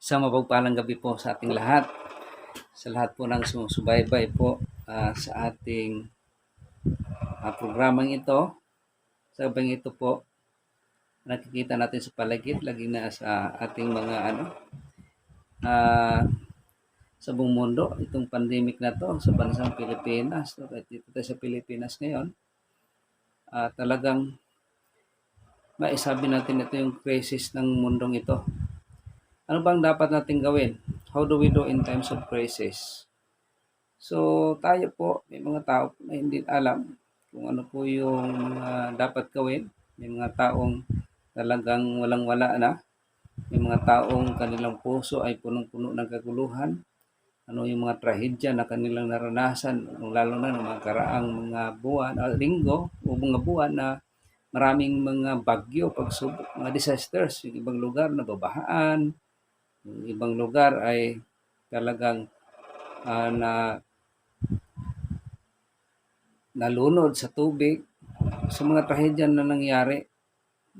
Sa mapagpalang gabi po sa ating lahat. Sa lahat po ng sumusubaybay po sa ating programang ito. Sa gabing ito po, nakikita natin sa paligid, lagi na sa ating mga sa buong mundo, itong pandemic na to sa bansang Pilipinas. So, dito tayo sa Pilipinas ngayon, talagang maisabi natin ito yung crisis ng mundong ito. Ano bang dapat natin gawin? How do we do in times of crisis? So, tayo po, may mga tao na hindi alam kung ano po yung dapat gawin. May mga taong talagang walang-wala na. May mga taong kanilang puso ay punong-puno ng kaguluhan. Ano yung mga trahedya na kanilang naranasan, lalo na ng mga karaang mga buwan, linggo o mga buwan na maraming mga bagyo, pagsubok, mga disasters. Yung ibang lugar na babahaan, yung ibang lugar ay talagang na nalunod sa tubig, sa mga trahedya na nangyari.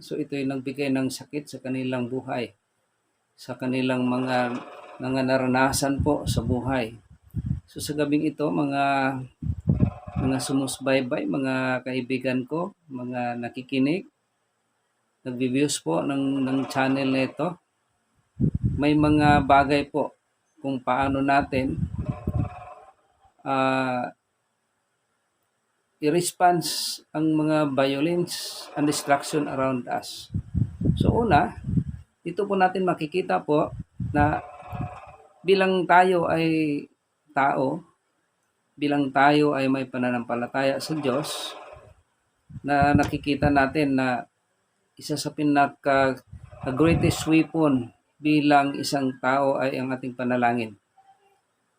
So ito yung nagbigay ng sakit sa kanilang buhay, sa kanilang mga naranasan po sa buhay. So sa gabing ito, mga sumusbaybay, mga kaibigan ko, mga nakikinig, nag-views po ng channel na ito, may mga bagay po kung paano natin i-response ang mga violence and destruction around us. So una, dito po natin makikita po na bilang tayo ay tao, bilang tayo ay may pananampalataya sa Diyos, na nakikita natin na isa sa greatest weapon bilang isang tao ay ang ating panalangin.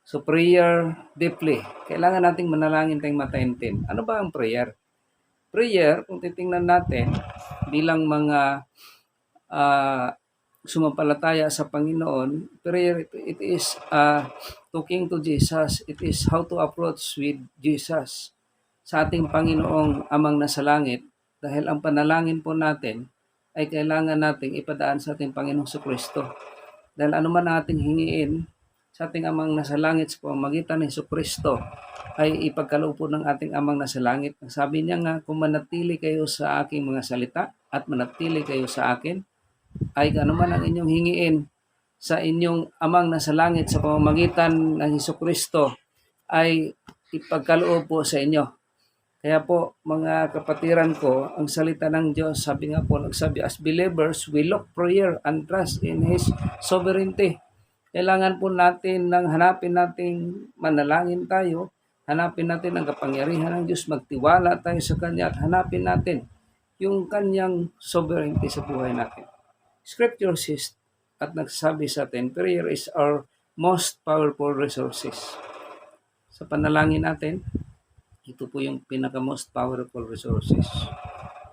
So prayer deeply. Kailangan nating manalangin tayong mataimtim. Ano ba ang prayer? Prayer, kung titingnan natin bilang mga sumampalataya sa Panginoon, prayer, it is talking to Jesus. It is how to approach with Jesus sa ating Panginoong Amang nasa langit, dahil ang panalangin po natin ay kailangan nating ipadaan sa ating Panginoong Jesucristo. Dahil anuman ang ating hingiin sa ating Amang nasa langit sa pamamagitan ng Jesucristo ay ipagkaloob po ng ating Amang nasa langit. Sabi niya nga, kung manatili kayo sa aking mga salita at manatili kayo sa akin, ay anuman ang inyong hingiin sa inyong Amang nasa langit sa pamamagitan ng Jesucristo ay ipagkaloob po sa inyo. Kaya po, mga kapatiran ko, ang salita ng Diyos, sabi nga po, nagsabi, as believers, we look prayer and trust in His sovereignty. Kailangan po natin nang hanapin nating manalangin tayo, hanapin natin ang kapangyarihan ng Diyos, magtiwala tayo sa Kanya at hanapin natin yung Kanyang sovereignty sa buhay natin. Scripture says at nagsasabi sa atin, prayer is our most powerful resources. Sa panalangin natin, ito po yung pinaka-most powerful resources.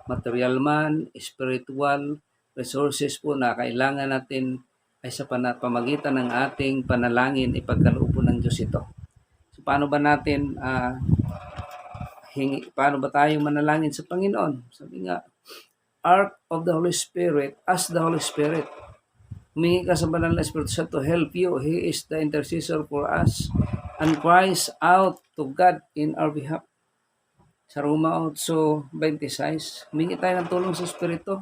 Material man, spiritual resources po na kailangan natin ay sa pamagitan ng ating panalangin, ipagkaloob po ng Diyos ito. So paano ba natin, paano ba tayo manalangin sa Panginoon? Sabi nga, Ark of the Holy Spirit, ask the Holy Spirit. Humingi ka sa Banal na Espiritu Santo to help you. He is the intercessor for us and cries out to God in our behalf. Sa Roma 8:26, humingi tayo ng tulong sa Espiritu.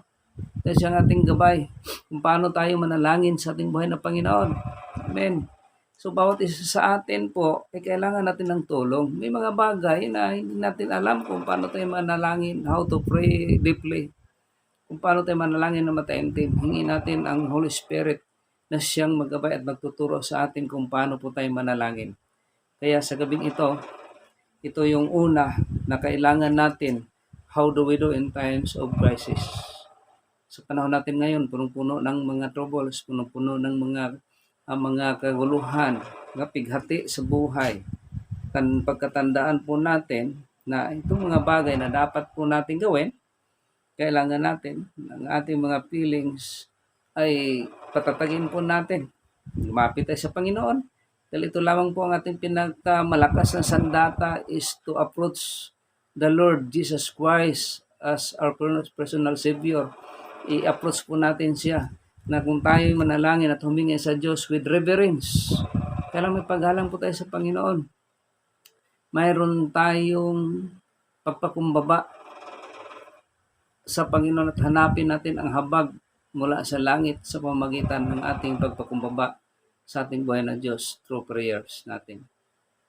Dahil siya ang ating gabay kung paano tayo manalangin sa ating buhay na Panginoon. Amen. So bawat isa sa atin po, kailangan natin ng tulong. May mga bagay na hindi natin alam kung paano tayo manalangin, how to pray deeply. Kung paano tayo manalangin na mataimtim. Hingin natin ang Holy Spirit na siyang maggabay at magtuturo sa atin kung paano po tayo manalangin. Kaya sa gabing ito yung una na kailangan natin, how do we do in times of crisis. Sa panahon natin ngayon, punong-puno ng mga troubles, punong-puno ng mga kaguluhan, pighati sa buhay. Pagkatandaan po natin na itong mga bagay na dapat po natin gawin, kailangan natin ng ating mga feelings ay patatagin po natin. Lumapit tayo sa Panginoon. Dahil ito lamang po ang ating pinagmalakas na sandata is to approach the Lord Jesus Christ as our personal Savior. I-approach po natin siya na kung tayo manalangin at humingi sa Diyos with reverence, kailangan may paggalang po tayo sa Panginoon. Mayroon tayong pagpakumbaba sa Panginoon at hanapin natin ang habag mula sa langit sa pamamagitan ng ating pagpakumbaba sa ating buhay na Diyos through prayers natin.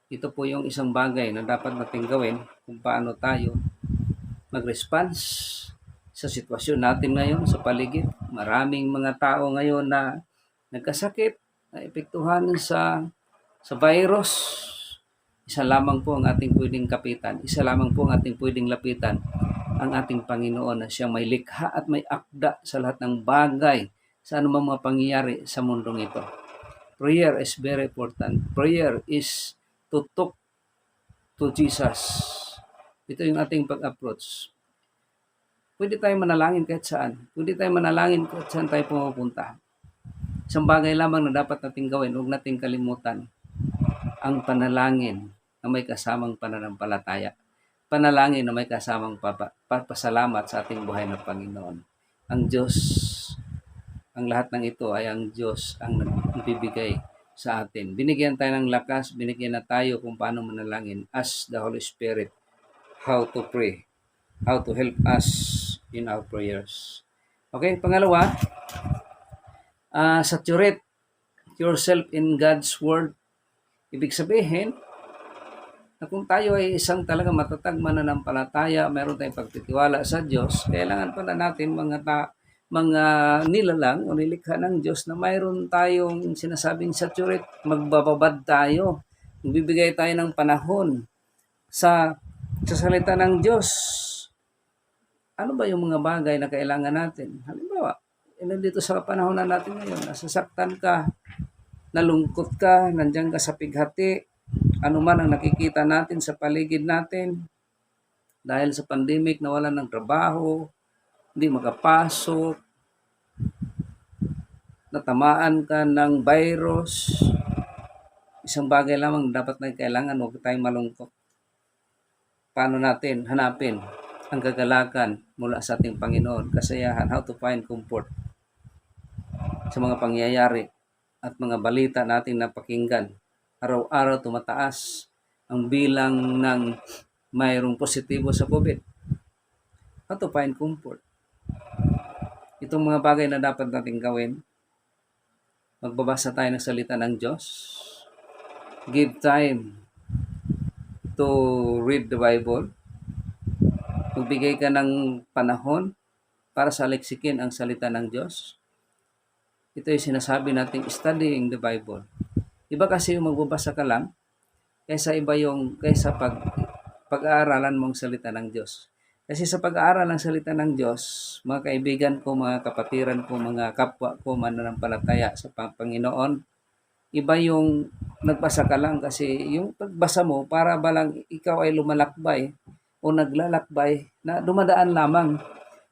Ito po yung isang bagay na dapat natin gawin kung paano tayo mag-response sa sitwasyon natin ngayon sa paligid. Maraming mga tao ngayon na nagkasakit, na epektuhan sa virus. Isa lamang po ang ating pwedeng kapitan. Isa lamang po ang ating pwedeng lapitan, ang ating Panginoon na siyang may likha at may akda sa lahat ng bagay sa anumang mga pangyayari sa mundong ito. Prayer is very important. Prayer is to talk to Jesus. Ito yung ating pag-approach. Pwede tayo manalangin kahit saan. Pwede tayo manalangin kahit saan tayo pumupunta. Isang bagay lamang na dapat nating gawin, huwag nating kalimutan ang panalangin na may kasamang pananampalataya. Panalangin na may kasamang pasalamat sa ating buhay na Panginoon. Ang Diyos, ang lahat ng ito ay ang Diyos ang nagbibigay sa atin. Binigyan tayo ng lakas, binigyan na tayo kung paano manalangin. Ask the Holy Spirit how to pray, how to help us in our prayers. Okay, pangalawa, saturate yourself in God's Word. Ibig sabihin, na kung tayo ay isang talaga matatag mananampalataya, meron tayong pagtitiwala sa Diyos, kailangan pala natin mga nilalang o nilikha ng Diyos na mayroon tayong sinasabing saturate, magbababad tayo, magbibigay tayo ng panahon sa salita ng Diyos. Ano ba yung mga bagay na kailangan natin? Halimbawa, nandito sa panahon na natin ngayon, nasasaktan ka, nalungkot ka, nandiyan ka sa pighati, ano man ang nakikita natin sa paligid natin, dahil sa pandemic, nawalan ng trabaho, hindi makapasok, natamaan ka ng virus, isang bagay lamang dapat na kailangan, huwag tayong malungkot. Paano natin hanapin ang kagalakan mula sa ating Panginoon, kasayahan, how to find comfort sa mga pangyayari at mga balita natin na pakinggan. Araw-araw tumataas ang bilang ng mayroong positibo sa COVID. How to find comfort. Itong mga bagay na dapat natin gawin. Magbabasa tayo ng salita ng Diyos. Give time to read the Bible. Magbigay ka ng panahon para sa leksikin ang salita ng Diyos. Ito yung sinasabi natin, studying the Bible. Iba kasi yung magbabasa ka lang, kaysa pag-aaralan mong salita ng Diyos. Kasi sa pag-aaral ng salita ng Diyos, mga kaibigan ko, mga kapatiran ko, mga kapwa ko, mananampalataya sa Panginoon, iba yung nagbasa ka lang kasi yung pagbasa mo, para balang ikaw ay lumalakbay o naglalakbay na dumadaan lamang.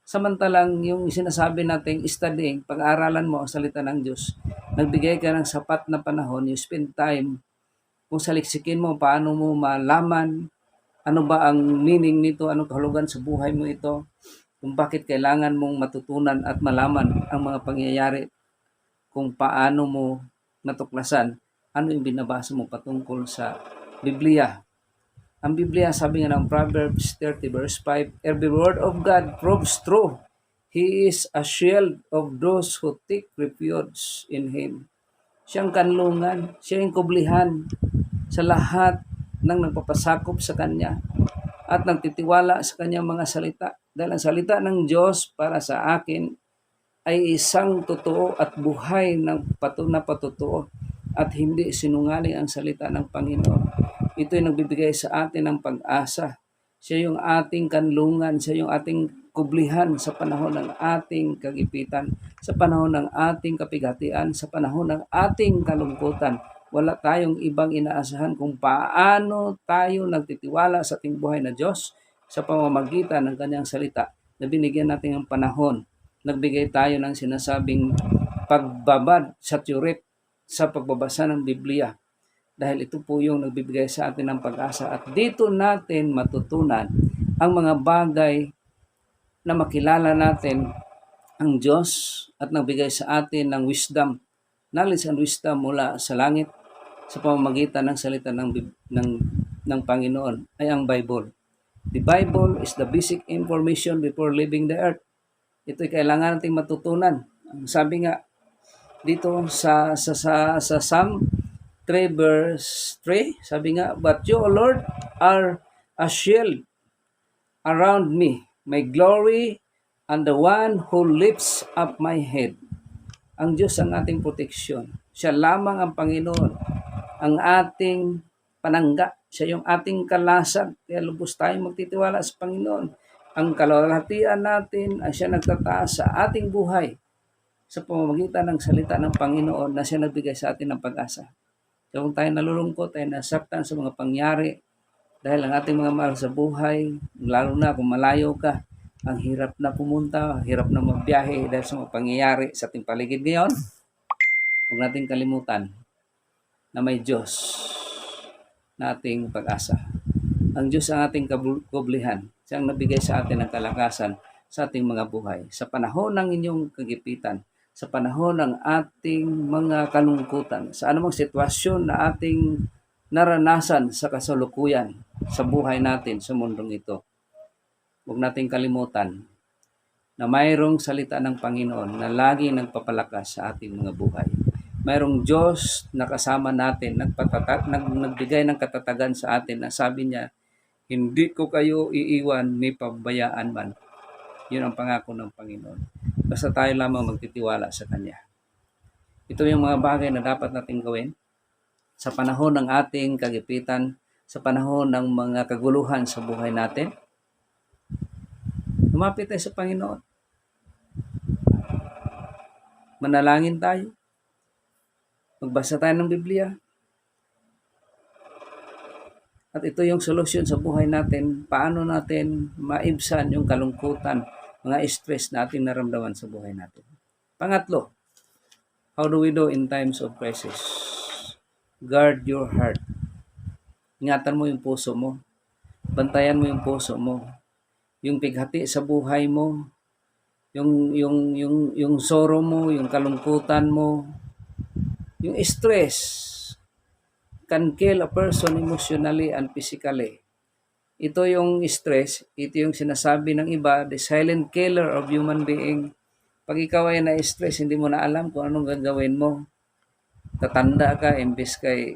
Samantalang yung sinasabi nating studying, pag-aaralan mo ang salita ng Diyos, nagbigay ka ng sapat na panahon, you spend time, kung saliksikin mo, paano mo malaman, ano ba ang meaning nito, anong kahulugan sa buhay mo ito, kung bakit kailangan mong matutunan at malaman ang mga pangyayari, kung paano mo natuklasan, ano yung binabasa mo patungkol sa Biblia. Ang Biblia, sabi nga ng Proverbs 30 verse 5, every word of God proves true. He is a shield of those who take refuge in Him. Siyang kanlungan, siya yung kublihan sa lahat ng nagpapasakop sa Kanya at nagtitiwala sa Kanyang mga salita. Dahil ang salita ng Diyos para sa akin ay isang totoo at buhay ng patotoo at hindi sinungaling ang salita ng Panginoon. Ito'y nagbibigay sa atin ng pag-asa. Siya yung ating kanlungan, siya yung ating kublihan sa panahon ng ating kagipitan, sa panahon ng ating kapighatian, sa panahon ng ating kalungkutan. Wala tayong ibang inaasahan kung paano tayo nagtitiwala sa ating buhay na Diyos sa pamamagitan ng Kanyang salita na binigyan natin ng panahon. Nagbigay tayo ng sinasabing pagbabad, saturate sa pagbabasa ng Biblia. Dahil ito po yung nagbibigay sa atin ng pag-asa at dito natin matutunan ang mga bagay na makilala natin ang Diyos at nagbigay sa atin ng wisdom, knowledge and wisdom mula sa langit sa pamamagitan ng salita ng Panginoon ay ang Bible. The Bible is the basic information before leaving the earth. Ito'y kailangan nating matutunan. Sabi nga dito sa Psalm 3 verse 3, sabi nga, "But you, O Lord, are a shield around me, my glory, and the one who lifts up my head." Ang Diyos ang ating proteksyon. Siya lamang ang Panginoon, ang ating panangga. Siya yung ating kalasan. Kaya lubos tayong magtitiwala sa Panginoon. Ang kalwalhatian natin ay siya nagtataas sa ating buhay sa pamamagitan ng salita ng Panginoon na siya nagbigay sa atin ng pag-asa. Kaya kung tayo nalulungkot, tayo nasaktan sa mga pangyari dahil ang ating mga mahal sa buhay, lalo na kung malayo ka, ang hirap na pumunta, hirap na magbiyahe dahil sa mga pangyayari sa ating paligid ngayon, huwag natin kalimutan na may Diyos na ating pag-asa. Ang Diyos ang ating kabublihan. Siya ang nabigay sa atin ng kalakasan sa ating mga buhay. Sa panahon ng inyong kagipitan, sa panahon ng ating mga kalungkutan, sa anumang sitwasyon na ating naranasan sa kasalukuyan sa buhay natin sa mundong ito, huwag nating kalimutan na mayroong salita ng Panginoon na lagi nagpapalakas sa ating mga buhay. Mayroong Diyos na kasama natin, nagbigay ng katatagan sa atin na sabi niya, "Hindi ko kayo iiwan ni pabayaan man." Yun ang pangako ng Panginoon. Basta tayo lamang magtitiwala sa Kanya. Ito yung mga bagay na dapat nating gawin sa panahon ng ating kagipitan, sa panahon ng mga kaguluhan sa buhay natin. Lumapit tayo sa Panginoon. Manalangin tayo. Magbasa tayo ng Biblia. At ito yung solusyon sa buhay natin. Paano natin maibsan yung kalungkutan, mga stress na ating naramdaman sa buhay natin. Pangatlo, how do we do in times of crisis? Guard your heart. Ingatan mo yung puso mo. Bantayan mo yung puso mo. Yung pighati sa buhay mo, yung sorrow mo, yung kalungkutan mo, yung stress can kill a person emotionally and physically. Ito yung stress, ito yung sinasabi ng iba, the silent killer of human being. Pag ikaw ay na-stress, hindi mo na alam kung anong gagawin mo. Tatanda ka, imbes kay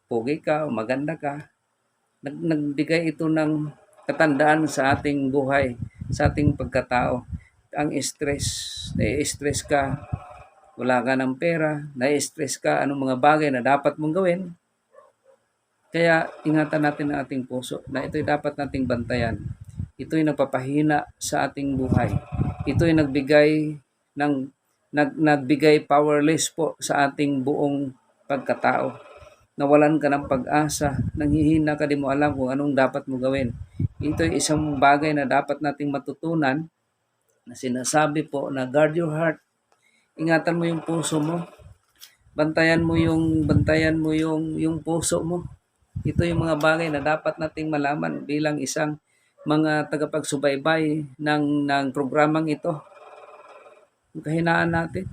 pogi ka o maganda ka. Nagbigay ito ng katandaan sa ating buhay, sa ating pagkatao. Ang stress, na-stress ka, wala ka ng pera, na-stress ka, anong mga bagay na dapat mong gawin. Kaya ingatan natin ang ating puso na ito'y dapat nating bantayan. Ito'y nagpapahina sa ating buhay. Ito'y nagbigay powerless po sa ating buong pagkatao. Nawalan ka ng pag-asa, nanghihina ka, di mo alam kung anong dapat mo gawin. Ito'y isang bagay na dapat nating matutunan na sinasabi po na guard your heart. Ingatan mo yung puso mo. Bantayan mo yung puso mo. Ito yung mga bagay na dapat nating malaman bilang isang mga tagapagsubaybay ng programang ito. Yung kahinaan natin.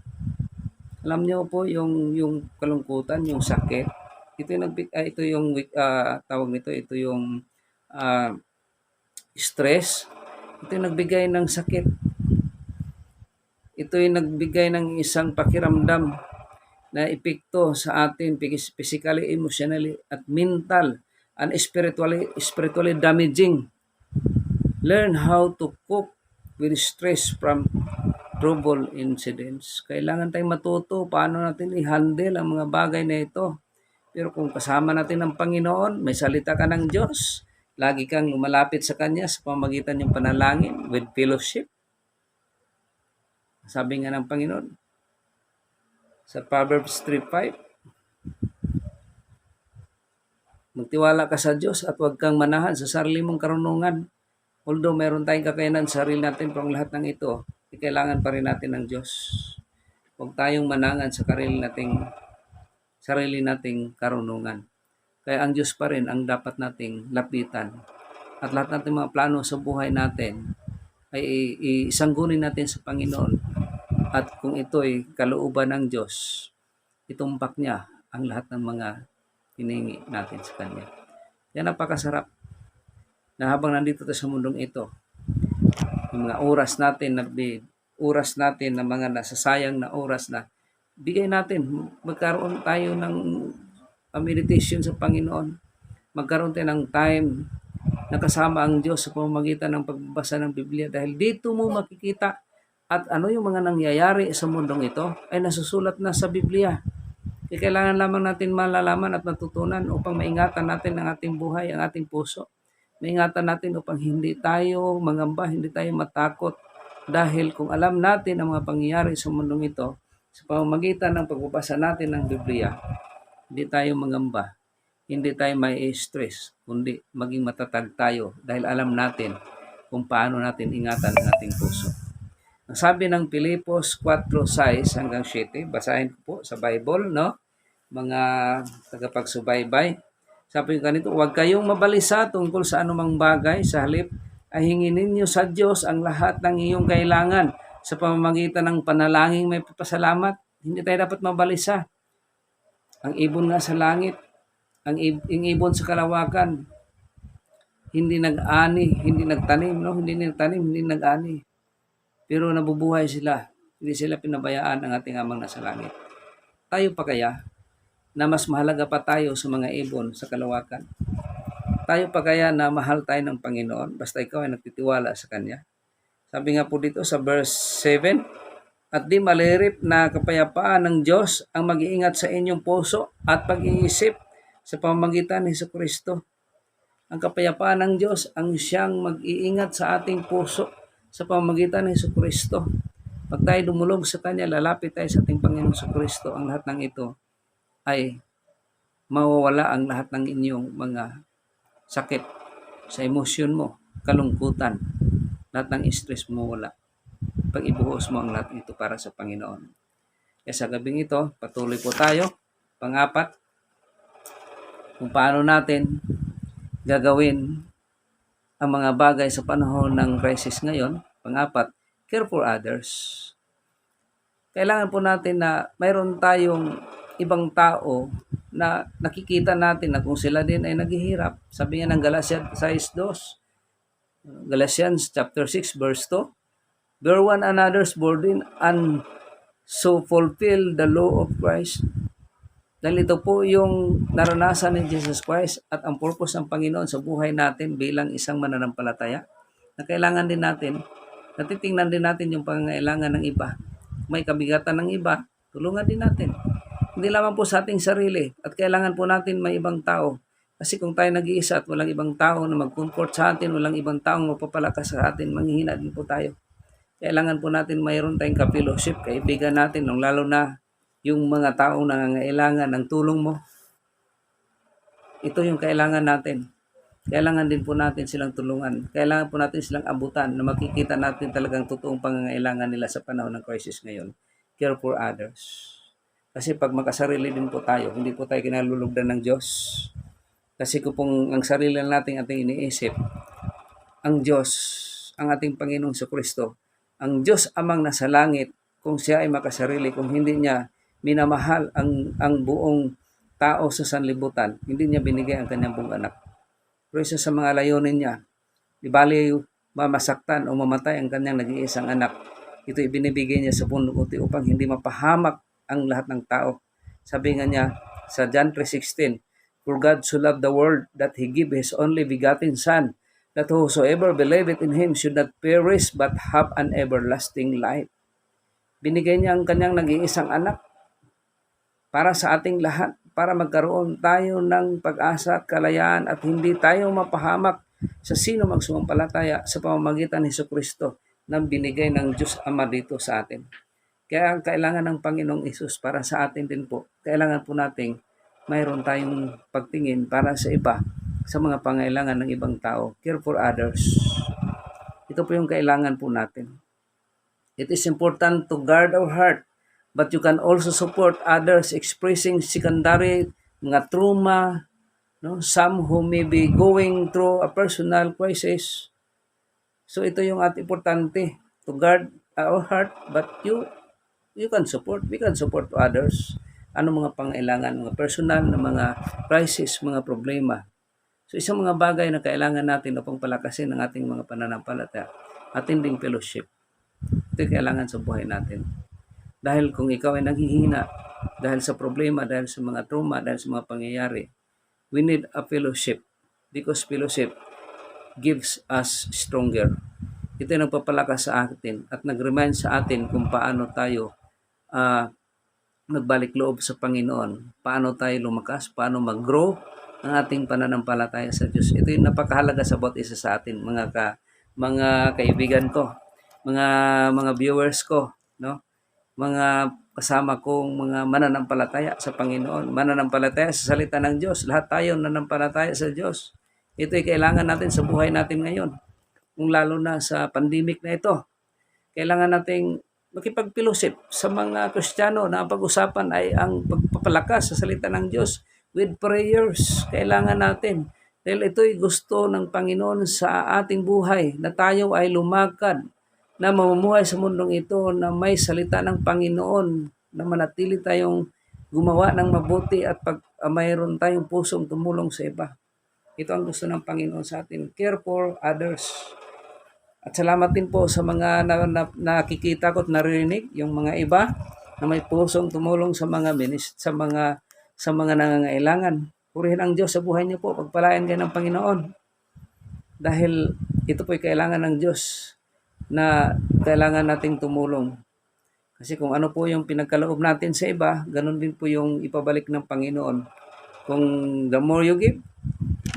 Alam niyo po yung kalungkutan, yung sakit. Ito yung tawag nito, ito yung stress. Ito yung nagbigay ng sakit. Ito yung nagbigay ng isang pakiramdam na epekto sa atin physically, emotionally, at mental and spiritually damaging. Learn how to cope with stress from trouble incidents. Kailangan tayong matuto paano natin i-handle ang mga bagay na ito. Pero kung kasama natin ang Panginoon, may salita ka ng Diyos, lagi kang lumalapit sa Kanya sa pamamagitan ng panalangin with fellowship. Sabi nga ng Panginoon sa Proverbs 3:5, magtiwala ka sa Diyos at huwag kang manahan sa sarili mong karunungan. Although meron tayong kakayanan sa sarili natin, pero lahat ng ito, kailangan pa rin natin ng Diyos. Huwag tayong manangan sa sarili nating karunungan. Kaya ang Diyos pa rin ang dapat nating lapitan. At lahat nating mga plano sa buhay natin, ay isanggunin natin sa Panginoon, at kung ito ay kalooban ng Diyos, itumpak niya ang lahat ng mga hiningi natin sa Kanya. Yan napakasarap na habang nandito tayo sa mundong ito, yung mga oras natin na mga nasasayang na oras na bigay natin, magkaroon tayo ng meditation sa Panginoon, magkaroon tayo ng time na kasama ang Diyos sa pamamagitan ng pagbabasa ng Biblia, dahil dito mo makikita at ano yung mga nangyayari sa mundong ito ay nasusulat na sa Biblia. Kaya kailangan lamang natin malalaman at matutunan upang maingatan natin ang ating buhay, ang ating puso. Maingatan natin upang hindi tayo mangamba, hindi tayo matakot. Dahil kung alam natin ang mga pangyayari sa mundong ito, sa pamamagitan ng pagbabasa natin ng Biblia, hindi tayo mangamba, hindi tayo may stress, kundi maging matatag tayo dahil alam natin kung paano natin ingatan ang ating puso. Ang sabi ng Pilipos 4:6 hanggang 7, basahin ko po sa Bible, no? Mga tagapagsubaybay. Sabi ko ganito, huwag kayong mabalisa tungkol sa anumang bagay, sa halip ay hingin ninyo sa Diyos ang lahat ng iyong kailangan sa pamamagitan ng panalangin may papasalamat. Hindi tayo dapat mabalisa. Ang ibon nga sa langit, ang ibon sa kalawakan, hindi nag-ani, hindi nagtanim, no? Hindi nagtanim, hindi nag-ani. Pero nabubuhay sila. Hindi sila pinabayaan ng ating amang nasa langit. Tayo pa kaya na mas mahalaga pa tayo sa mga ibon sa kalawakan? Tayo pa kaya na mahal tayo ng Panginoon basta ikaw ay nagtitiwala sa Kanya? Sabi nga po dito sa verse 7, at di malirip na kapayapaan ng Diyos ang mag-iingat sa inyong puso at pag-iisip sa pamamagitan ni Jesucristo. Ang kapayapaan ng Diyos ang siyang mag-iingat sa ating puso sa pamamagitan ni Jesucristo. Pag tayo dumulog sa Kanya, lalapit tayo sa ating Panginoong Jesucristo, ang lahat ng ito ay mawawala, ang lahat ng inyong mga sakit sa emosyon mo, kalungkutan, lahat ng stress mo wala. Pag ibuhos mo ang lahat ito para sa Panginoon. Kaya sa gabing ito, patuloy po tayo. Pang-apat, kung paano natin gagawin ang mga bagay sa panahon ng crisis ngayon. Pang-apat, care for others. Kailangan po natin na mayroon tayong ibang tao na nakikita natin na kung sila din ay naghihirap. Sabi nga ng Galatians 6:2, Galatians chapter 6 verse 2, bear one another's burden and so fulfill the law of Christ. Dahil ito po yung naranasan ni Jesus Christ at ang purpose ng Panginoon sa buhay natin bilang isang mananampalataya, na kailangan din natin, natitingnan din natin yung pangangailangan ng iba. May kabigatan ng iba, tulungan din natin. Hindi lamang po sa ating sarili, at kailangan po natin may ibang tao. Kasi kung tayo nag-iisa at walang ibang tao na mag-comfort sa atin, walang ibang taong magpapalakas sa atin, manghihina din po tayo. Kailangan po natin mayroon tayong ka-fellowship, kaibigan natin, lalo na yung mga taong nangangailangan ng tulong mo. Ito yung kailangan natin. Kailangan din po natin silang tulungan. Kailangan po natin silang abutan na makikita natin talagang totoong pangangailangan nila sa panahon ng crisis ngayon. Care for others. Kasi pag makasarili din po tayo, hindi po tayo kinalulugdan ng Diyos. Kasi kung ang sarili natin ating iniisip, ang Diyos, ang ating Panginoong Jesucristo, ang Diyos amang nasa langit, kung siya ay makasarili, kung hindi niya minamahal ang buong tao sa sanlibutan, hindi niya binigay ang kanyang buong anak. Pero isa sa mga layunin niya, di bali mamasaktan o mamatay ang kanyang nag-iisang anak, ito ibinibigay niya sa bunduti upang hindi mapahamak ang lahat ng tao. Sabi nga niya sa John 3:16, for God so loved the world that He gave His only begotten Son, that whosoever believeth in Him should not perish but have an everlasting life. Binigay niya ang kanyang nag-iisang anak para sa ating lahat, para magkaroon tayo ng pag-asa at kalayaan at hindi tayo mapahamak sa sino magsumampalataya sa pamamagitan ni Jesucristo na binigay ng Diyos Ama dito sa atin. Kaya ang kailangan ng Panginoong Hesus para sa atin din po, kailangan po nating mayroon tayong pagtingin para sa iba, sa mga pangailangan ng ibang tao. Care for others. Ito po yung kailangan po natin. It is important to guard our heart, but you can also support others expressing secondary mga trauma, no? Some who may be going through a personal crisis. So ito yung importante, to guard our heart, but you can support, we can support others. Ano mga pangailangan, mga personal na mga crisis, mga problema. So isang mga bagay na kailangan natin upang palakasin ang ating mga pananampalataya, ating ding fellowship. Ito yung kailangan sa buhay natin. Dahil kung ikaw ay naghihina, dahil sa problema, dahil sa mga trauma, dahil sa mga pangyayari, we need a fellowship because fellowship gives us stronger. Ito yung nagpapalakas sa atin at nag-remind sa atin kung paano tayo magbalik loob sa Panginoon, paano tayo lumakas, paano mag-grow ang ating pananampalataya sa Diyos. Ito yung napakahalaga sa bawat isa sa atin, mga kaibigan ko, mga viewers ko, no? Mga kasama kong mga mananampalataya sa Panginoon, mananampalataya sa salita ng Diyos. Lahat tayo nananampalataya sa Diyos. Ito ay kailangan natin sa buhay natin ngayon. Kung lalo na sa pandemic na ito, kailangan nating makipagpilusip sa mga Kristiyano na ang pag-usapan ay ang pagpapalakas sa salita ng Diyos with prayers. Kailangan natin. Dahil ito'y gusto ng Panginoon sa ating buhay na tayo ay lumakad na mamumuhay sa mundong ito na may salita ng Panginoon, na manatili tayong gumawa ng mabuti at mayroon tayong pusong tumulong sa iba. Ito ang gusto ng Panginoon sa atin. Care for others. At salamat din po sa mga nakikita ko at naririnig, yung mga iba na may pusong tumulong sa mga sa mga nangangailangan. Purihin ang Diyos sa buhay niyo po. Pagpalain kayo ng Panginoon. Dahil ito po'y kailangan ng Diyos na kailangan nating tumulong. Kasi kung ano po yung pinagkaloob natin sa iba, ganun din po yung ipabalik ng Panginoon. Kung the more you give,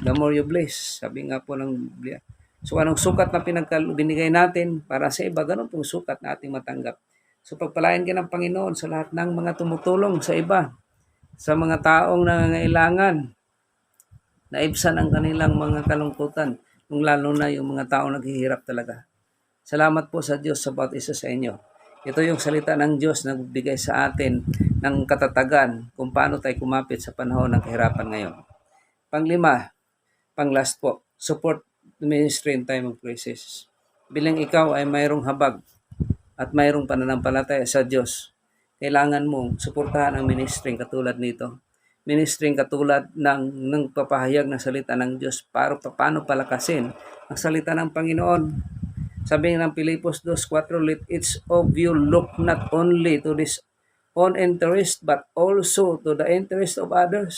the more you bless. Sabi nga po ng Biblia. So anong sukat na binigay natin para sa iba, ganun pong sukat na ating matanggap. So pagpalain ka ng Panginoon sa lahat ng mga tumutulong sa iba, sa mga taong nangangailangan, naibsan ang kanilang mga kalungkutan, kung lalo na yung mga taong naghihirap talaga. Salamat po sa Diyos sa bawat isa sa inyo. Ito yung salita ng Diyos na nagbigay sa atin ng katatagan kung paano tayo kumapit sa panahon ng kahirapan ngayon. Panglima, panglast po, support the ministry in time of crisis. Bilang ikaw ay mayroong habag at mayroong pananampalataya sa Diyos, kailangan mong suportahan ang ministry katulad nito. Ministry katulad ng papahayag ng salita ng Diyos para paano palakasin ang salita ng Panginoon. Sabi ng Pilipos 2:4, let each of you look not only to his own interest but also to the interest of others.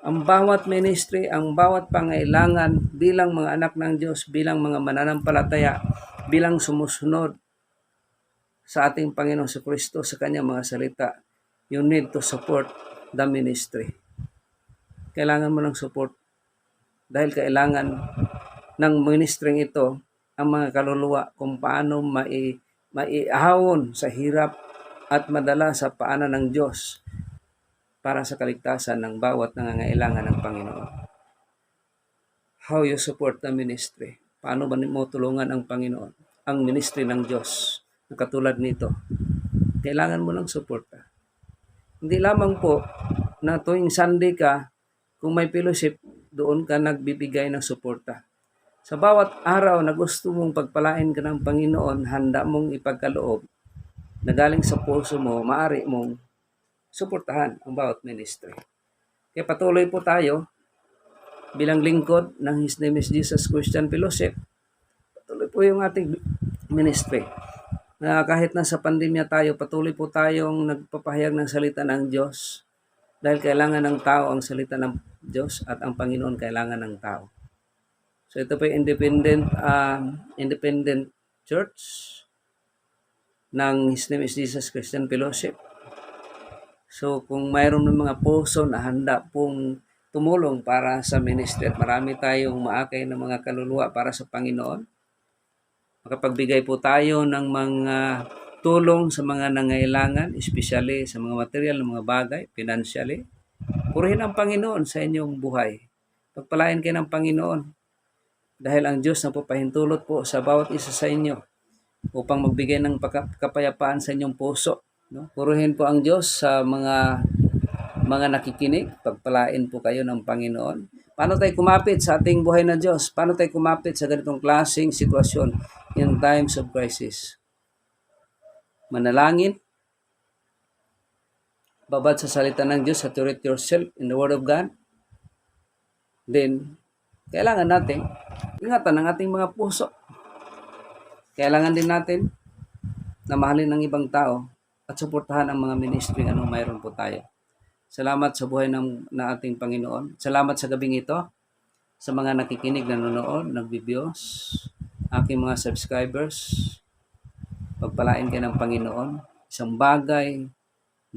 Ang bawat ministry, ang bawat pangailangan bilang mga anak ng Diyos, bilang mga mananampalataya, bilang sumusunod sa ating Panginoon sa Kristo sa kanyang mga salita, you need to support the ministry. Kailangan mo ng support dahil kailangan ng ministry ito ang mga kaluluwa kung paano maiahawon sa hirap at madala sa paanan ng Diyos para sa kaligtasan ng bawat nangangailangan ng Panginoon. How you support the ministry? Paano ba mo tulungan ang Panginoon? Ang ministry ng Diyos na katulad nito. Kailangan mo ng suporta. Hindi lamang po na tuwing Sunday ka, kung may fellowship, doon ka nagbibigay ng suporta. Sa bawat araw na gusto mong pagpalain ka ng Panginoon, handa mong ipagkaloob na galing sa puso mo, maaari mong suportahan ang bawat ministry. Kaya patuloy po tayo bilang lingkod ng His Name is Jesus Christian Fellowship. Patuloy po yung ating ministry. Na kahit nasa pandemya tayo, patuloy po tayong nagpapahayag ng salita ng Diyos dahil kailangan ng tao ang salita ng Diyos at ang Panginoon kailangan ng tao. So ito po yung independent church ng His Name is Jesus Christian Fellowship. So kung mayroon ng mga puso na handa pong tumulong para sa ministry at marami tayong maakay ng mga kaluluwa para sa Panginoon, makapagbigay po tayo ng mga tulong sa mga nangailangan, especially sa mga material ng mga bagay, financially. Purihin ang Panginoon sa inyong buhay. Pagpalain kayo ng Panginoon dahil ang Diyos na papahintulot po sa bawat isa sa inyo upang magbigay ng kapayapaan sa inyong puso. No? Purihin po ang Diyos sa mga nakikinig. Pagpalain po kayo ng Panginoon. Paano tayo kumapit sa ating buhay na Diyos? Paano tayo kumapit sa ganitong klaseng sitwasyon in times of crisis? Manalangin, babad sa salita ng Diyos, saturate yourself in the Word of God. Then, kailangan natin ingatan ang ating mga puso. Kailangan din natin na mahalin ng ibang tao at suportahan ang mga ministry anong mayroon po tayo. Salamat sa buhay na ating Panginoon. Salamat sa gabing ito sa mga nakikinig, nanonood, nagbibiyos, aking mga subscribers. Pagpalain kayo ng Panginoon. Isang bagay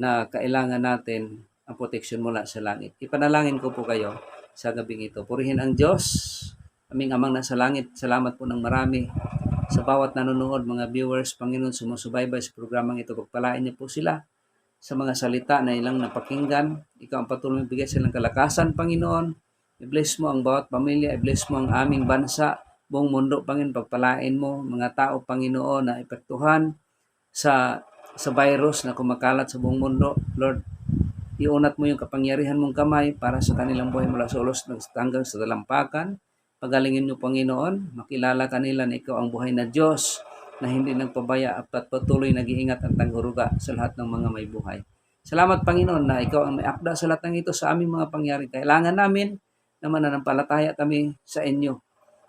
na kailangan natin ang proteksyon mula sa langit. Ipanalangin ko po kayo sa gabing ito. Purihin ang Diyos, aming Amang nasa langit. Salamat po ng marami sa bawat nanonood, mga viewers, Panginoon, sumusubaybay sa programang ito. Pagpalain niyo po sila sa mga salita na ilang napakinggan. Ikaw ang patuloy bigay silang kalakasan, Panginoon. I-bless mo ang bawat pamilya, i-bless mo ang aming bansa, buong mundo, Panginoon. Pagpalain mo mga tao, Panginoon, na epektuhan sa virus na kumakalat sa buong mundo. Lord, iunat mo yung kapangyarihan mong kamay para sa kanilang buhay mula sa ulos hanggang sa dalampakan. Pagalingin niyo, Panginoon, makilala kanila na ikaw ang buhay na Diyos na hindi nagpabaya at patuloy nag-iingat at tanghuruga sa lahat ng mga may buhay. Salamat, Panginoon, na ikaw ang may akda sa lahat ng ito sa aming mga pangyari. Kailangan namin na mananampalataya kami sa inyo,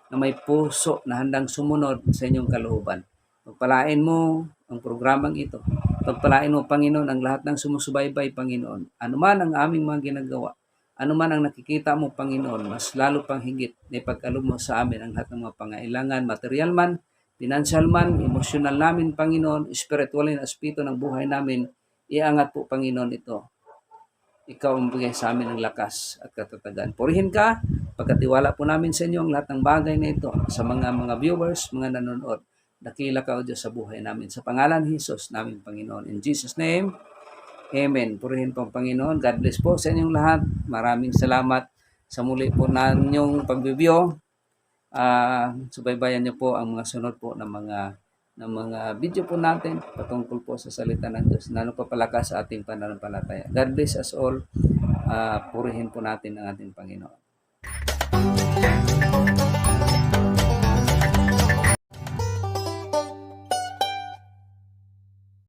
na may puso na handang sumunod sa inyong kalooban. Pagpalain mo ang programang ito. Pagpalain mo, Panginoon, ang lahat ng sumusubaybay, Panginoon. Ano man ang aming mga ginagawa, ano man ang nakikita mo, Panginoon, mas lalo pang higit na ipagkaloob mo sa amin ang lahat ng mga pangailangan, material man, financial man, emosyonal namin, Panginoon, spiritual na espiritu ng buhay namin, iangat po, Panginoon, ito. Ikaw ang bigay sa amin ng lakas at katatagan. Purihin ka, pagkatiwala po namin sa inyo ang lahat ng bagay na ito sa mga viewers, mga nanonood. Dakila ka, O Diyos, sa buhay namin. Sa pangalan ni Jesus, namin Panginoon. In Jesus' name, Amen. Purihin po ang Panginoon. God bless po sa inyong lahat. Maraming salamat sa muli po na inyong pagbibyo. Subaybayan niyo po ang mga sunod po ng mga video po natin patungkol po sa salita ng Diyos na nagpapalakas sa ating pananampalataya. God bless us all. Purihin po natin ang ating Panginoon.